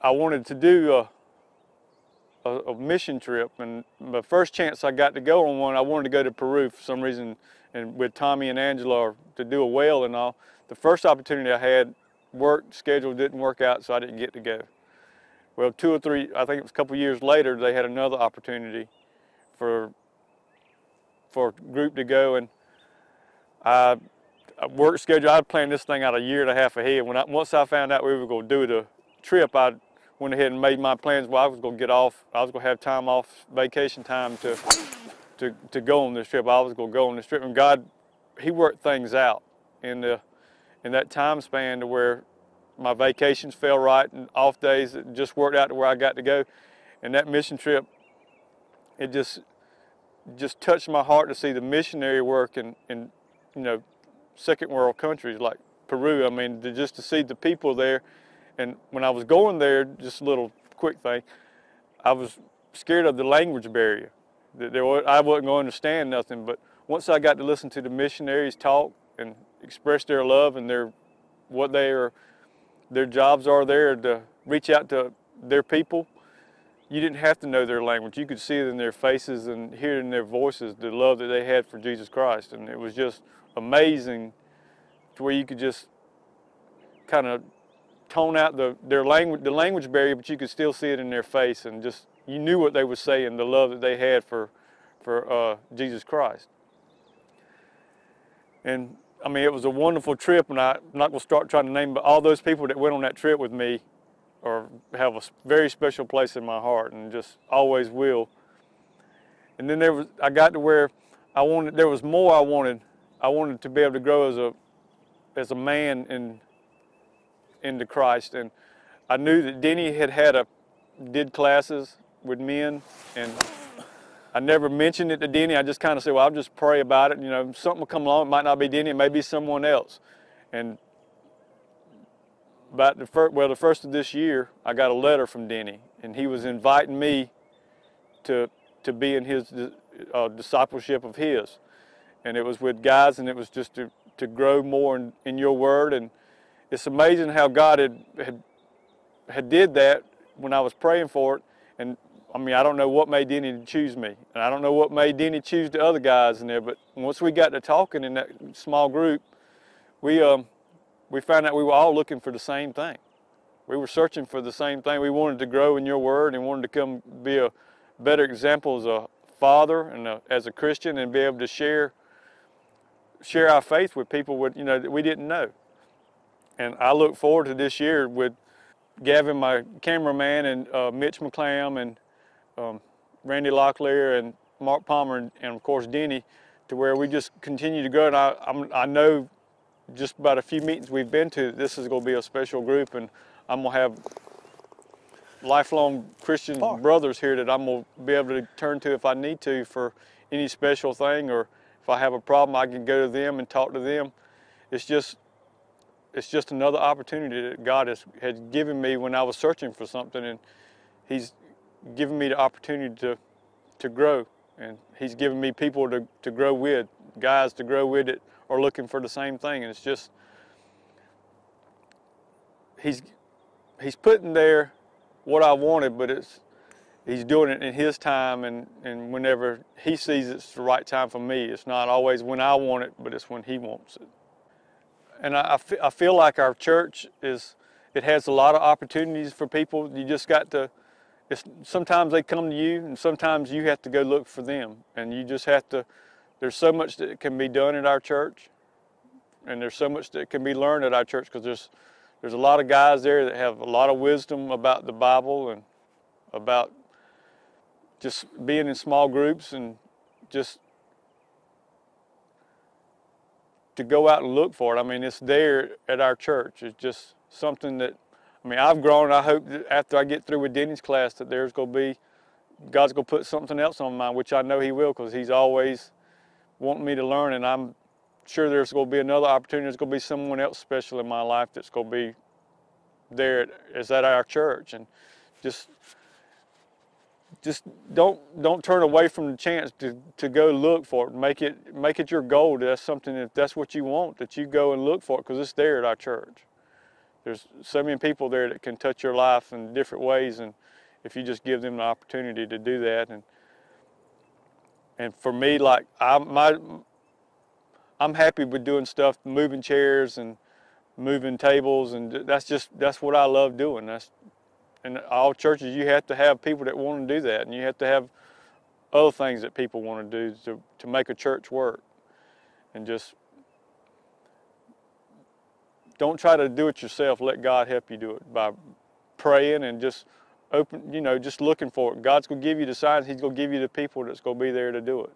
I wanted to do a mission trip, and the first chance I got to go on one, I wanted to go to Peru for some reason, and with Tommy and Angela to do a whale and all. The first opportunity I had, work schedule didn't work out, so I didn't get to go. Well, 2 or 3, I think it was a couple years later, they had another opportunity for a group to go, and work schedule, I'd planned this thing out a year and a half ahead. Once I found out we were going to do the trip, I went ahead and made my plans. Well, I was going to get off. I was going to have time off, vacation time to go on this trip. I was going to go on this trip, and God, He worked things out in that time span to where my vacations fell right and off days. It just worked out to where I got to go. And that mission trip, it just touched my heart to see the missionary work in second world countries like Peru. I mean, just to see the people there. And when I was going there, just a little quick thing, I was scared of the language barrier. I wasn't going to understand nothing, but once I got to listen to the missionaries talk and express their love and their jobs are there to reach out to their people, you didn't have to know their language. You could see it in their faces and hear it in their voices, the love that they had for Jesus Christ. And it was just amazing to where you could just kind of tone out the language barrier, but you could still see it in their face, and just you knew what they were saying, the love that they had for Jesus Christ. And I mean, it was a wonderful trip, and I'm not going to start trying to name, but all those people that went on that trip with me have a very special place in my heart, and just always will. And then I got to where there was more I wanted. I wanted to be able to grow as a man into Christ, and I knew that Denny did classes with men, and I never mentioned it to Denny. I just kind of said, well, I'll just pray about it. Something will come along. It might not be Denny. It may be someone else. And about the first of this year, I got a letter from Denny, and he was inviting me to be in his discipleship of his. And it was with guys, and it was just to grow more in your word. And it's amazing how God had did that when I was praying for it. And I mean, I don't know what made Denny choose me, and I don't know what made Denny choose the other guys in there. But once we got to talking in that small group, we found out we were all looking for the same thing. We were searching for the same thing. We wanted to grow in your word and wanted to come be a better example as a father and as a Christian, and be able to share our faith with people that we didn't know. And I look forward to this year with Gavin, my cameraman, and Mitch McClam, and Randy Locklear, and Mark Palmer, and of course Denny, to where we just continue to grow. And I know just about a few meetings we've been to, this is going to be a special group, and I'm going to have lifelong Christian brothers here that I'm going to be able to turn to if I need to for any special thing, or if I have a problem, I can go to them and talk to them. It's just another opportunity that God had given me when I was searching for something, and He's given me the opportunity to grow, and He's given me people to grow with, guys to grow with that are looking for the same thing. And it's just, He's putting there what I wanted, but He's doing it in His time, and whenever He sees it's the right time for me. It's not always when I want it, but it's when He wants it. And I feel like our church it has a lot of opportunities for people. You just got to, sometimes they come to you, and sometimes you have to go look for them. And you just have to, there's so much that can be done at our church, and there's so much that can be learned at our church, because there's a lot of guys there that have a lot of wisdom about the Bible and about just being in small groups, and just to go out and look for it. I mean, it's there at our church. It's just something that, I mean, I've grown. I hope that after I get through with Denny's class that God's going to put something else on mine, which I know He will, because He's always wanting me to learn, and I'm sure there's going to be another opportunity. There's going to be someone else special in my life that's going to be there at our church. And just don't turn away from the chance to go look for it. Make it your goal. That's something, if that's what you want, that you go and look for it, because it's there at our church. there's so many people there that can touch your life in different ways, and if you just give them the opportunity to do that. And for me, like I'm happy with doing stuff, moving chairs and moving tables, and that's what I love doing. In all churches, you have to have people that want to do that, and you have to have other things that people want to do to make a church work. And just don't try to do it yourself. Let God help you do it by praying and just just looking for it. God's going to give you the signs. He's going to give you the people that's going to be there to do it.